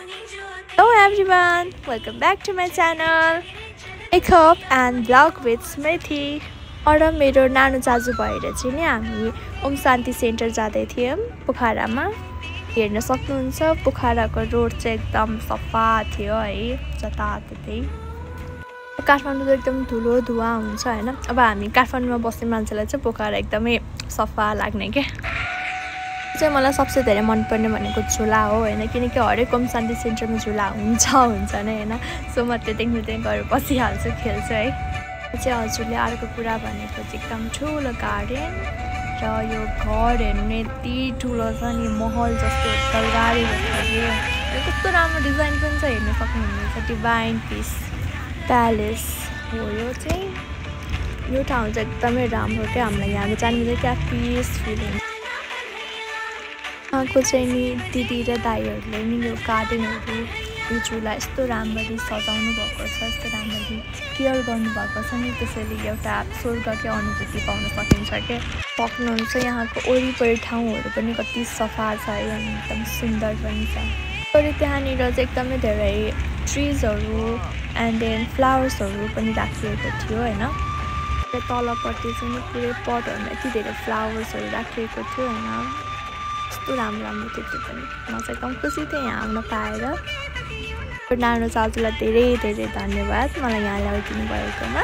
Hello everyone, welcome back to my channel. Makeup and vlog with Smriti. और मेरो नानु चाजु भएर चाहिँ नि हामी ओम शान्ति सेन्टर जाँदै थियौं पोखरामा। हेर्न सक्नुहुन्छ पोखराको रोड चाहिँ एकदम सफा थियो है, जताततै। काठमाडौँ एकदम धुलो धुवा हुन्छ हैन। अब हामी काठमाडौँमा बस्ने मान्छेलाई चाहिँ पोखरा एकदमै सफा लाग्ने के। चाहिँ मलाई सबसे धेरै मन पर्ने भनेको झुला हो हैन, किनकि हरेक ओम शान्ति सेन्टरमा झुला हुन्छ नै हैन। सो म त्यतै गएर बसिहाल्छु, खेल्छु है। चाहिँ हजुरले अर्को कुरा भनेको चाहिँ एकदम ठुलो गार्डन र यो घर हेर्ने यति ठुलो छ नि, महल जस्तो गाडी जस्तो कस्तो राम्रो डिजाइन पनि छ, हेर्न सक्नुहुन्छ। डिभाइन पिस प्यालेस हो यो चाहिँ। यो ठाउँ चाहिँ एकदमै राम्रो क्या, हामीलाई यहाँ जानु चाहिँ क्या पिस फिल हुन्छ। यहाँको चाहिँ नि दिदी र दाइहरूले नि यो गार्डनहरू यो झुला यस्तो राम्ररी सजाउनु भएको छ, यस्तो राम्ररी केयर गर्नुभएको छ नि, त्यसैले एउटा स्वर्गकै अनुभूति पाउन सकिन्छ क्या। सक्नुहुन्छ यहाँको वरिपरि ठाउँहरू पनि कति सफा छ है, एकदम सुन्दर पनि छ। अनि त्यहाँनिर चाहिँ एकदमै धेरै ट्रिजहरू एन्ड देन फ्लावर्सहरू पनि राखिएको थियो हैन। तलपट्टि चाहिँ पुरै पटहरूमा यति धेरै फ्लावर्सहरू राखिएको थियो हैन। कस्तो राम्रो थियो त्यो पनि। म चाहिँ एकदम खुसी थिएँ यहाँ आउन पाएर। नानु चाजुलाई धेरै धेरै धन्यवाद मलाई यहाँ ल्याइदिनु भएकोमा।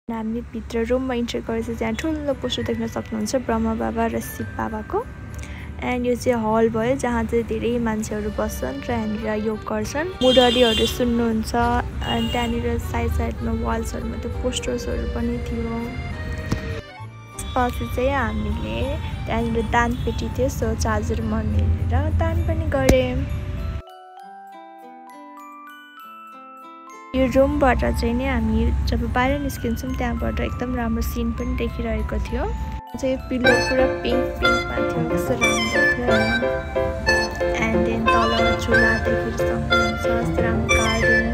हामीले भित्र रुममा इन्टर गरेपछि त्यहाँ ठुलो पोस्टर देख्न सक्नुहुन्छ ब्रह्मा बाबा र शिव बाबाको। एन्ड यो चाहिँ हल भयो जहाँ चाहिँ धेरै मान्छेहरू बस्छन् र यहाँनिर योग गर्छन्, मुरलीहरू सुन्नुहुन्छ। अनि त्यहाँनिर साइडमा वाल्सहरूमा त्यो पोस्टर्सहरू पनि थियो। पछि चाहिँ हामीले त्यहाँनिर दान पेटी थियो, सो चार्ज र मन हेरेर दान पनि गऱ्यौँ। यो रुमबाट चाहिँ नि हामी जब बाहिर निस्किन्छौँ त्यहाँबाट एकदम राम्रो सिन पनि देखिरहेको थियो। चाहिँ पिलो पुरा पिङ्कमा थियो, कस्तो राम्रो थियो एन्ड देन तल झुला देखेर सक्नुहुन्छ, यस्तो राम्रो गार्डन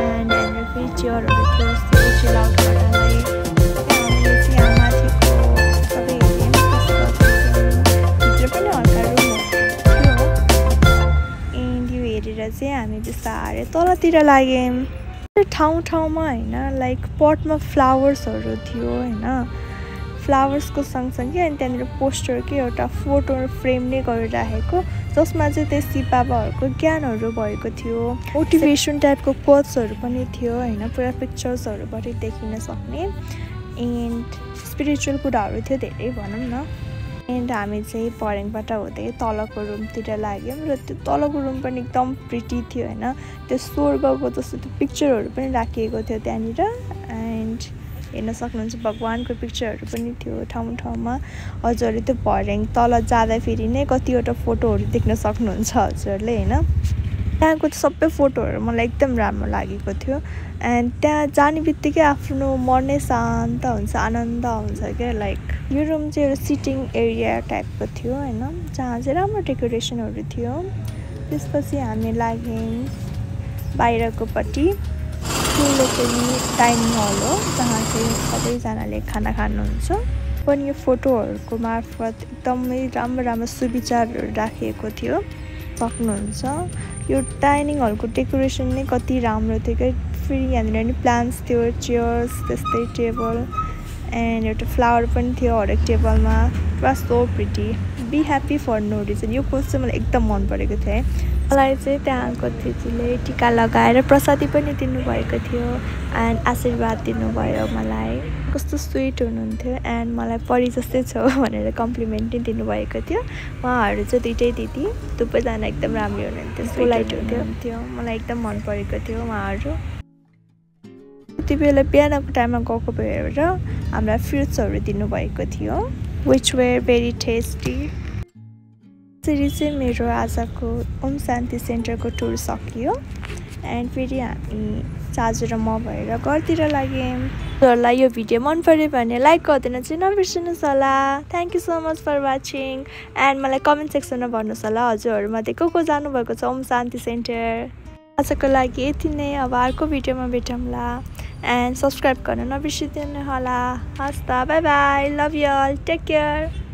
एन्ड यहाँनिर फेरि चेयरहरू थियो, यस्तो चिल आउट गर्नलाई। हामीले चाहिँ यहाँ माथिको सबै हेऱ्यौँ, भित्र पनि हल्का रुमहरू थियो। एन्ड यो हेरेर चाहिँ हामी बिस्तारै तलतिर लाग्यौँ। ठाउँमा हैन लाइक पटमा फ्लावर्सहरू थियो हैन। फ्लावर्सको सँगसँगै अनि त्यहाँनिर पोस्टरकै एउटा फोटो फ्रेम नै गरिराखेको, जसमा चाहिँ त्यो शिव बाबाहरूको ज्ञानहरू भएको थियो। मोटिभेसन टाइपको कोट्सहरू पनि थियो हैन, पुरा पिक्चर्सहरूबाट देखिन सक्ने एन्ड स्पिरिचुअल कुराहरू थियो धेरै भनौँ न। एन्ड हामी चाहिँ परेङबाट हुँदै तलको रुमतिर लाग्यौँ र त्यो तलको रुम पनि एकदम प्रिटी थियो हैन। त्यो स्वर्गको जस्तो त्यो पिक्चरहरू पनि राखिएको थियो त्यहाँनिर। एन्ड हेर्न सक्नुहुन्छ भगवानको पिक्चरहरू पनि थियो ठाउँमा। हजुरले त्यो भरेङ तल जाँदाखेरि नै कतिवटा फोटोहरू देख्न सक्नुहुन्छ हजुरले हैन। त्यहाँको सबै फोटोहरू मलाई एकदम राम्रो लागेको थियो। एन्ड त्यहाँ जाने बित्तिकै आफ्नो मन नै शान्त हुन्छ, आनन्द हुन्छ क्या। लाइक यो रुम चाहिँ एउटा सिटिङ एरिया टाइपको थियो हैन, जहाँ चाहिँ राम्रो डेकोरेसनहरू थियो। त्यसपछि हामी लाग्यौँ बाहिरकोपट्टि ठुलो पनि डाइनिङ हल हो, जहाँ चाहिँ सबैजनाले खाना खानुहुन्छ। पनि यो फोटोहरूको मार्फत एकदमै राम्रो सुविचारहरू राखिएको थियो सक्नुहुन्छ। यो डाइनिङ हलको डेकोरेसन नै कति राम्रो थियो क्या। फेरि यहाँनिर नि प्लान्ट्स थियो, चेयर्स त्यस्तै टेबल एन्ड एउटा फ्लावर पनि थियो हरेक टेबलमा। पुरा so pretty. Be happy for no reason. यो पोस्ट चाहिँ मलाई एकदम मन परेको थियो है। मलाई चाहिँ त्यहाँको दिदीले टिका लगाएर प्रसादी पनि दिनुभएको थियो एन्ड आशीर्वाद दिनुभयो मलाई। कस्तो स्विट हुनुहुन्थ्यो एन्ड मलाई परी जस्तै छौ भनेर कम्प्लिमेन्ट पनि दिनुभएको थियो। उहाँहरू चाहिँ दुइटै दिदी दुवैजना एकदम राम्रो हुनुहुन्थ्यो, पोलाइट हुनुहुन्थ्यो, मलाई एकदम मन परेको थियो उहाँहरू। त्यति बेला बिहानको टाइममा गएको भएर हामीलाई फ्रुट्सहरू दिनुभएको थियो, विच वेयर भेरी टेस्टी। त्यसरी चाहिँ मेरो आजको ओम शान्ति सेन्टरको टुर सकियो एन्ड फेरि हामी चाजु र म भएर घरतिर लाग्यौँ। हजुरहरूलाई यो भिडियो मन पर्यो भने लाइक गरिदिन चाहिँ नबिर्सिनुहोस् होला। Thank you so much for watching and मलाई कमेन्ट सेक्सनमा भन्नुहोस् होला हजुरहरूमध्ये को जानुभएको छ ओम शान्ति सेन्टर। आजको लागि यति नै, अब अर्को भिडियोमा भेटौँला एन्ड सब्सक्राइब गर्न नबिर्सिदिनु होला। हस् त, bye bye, love you all, take care.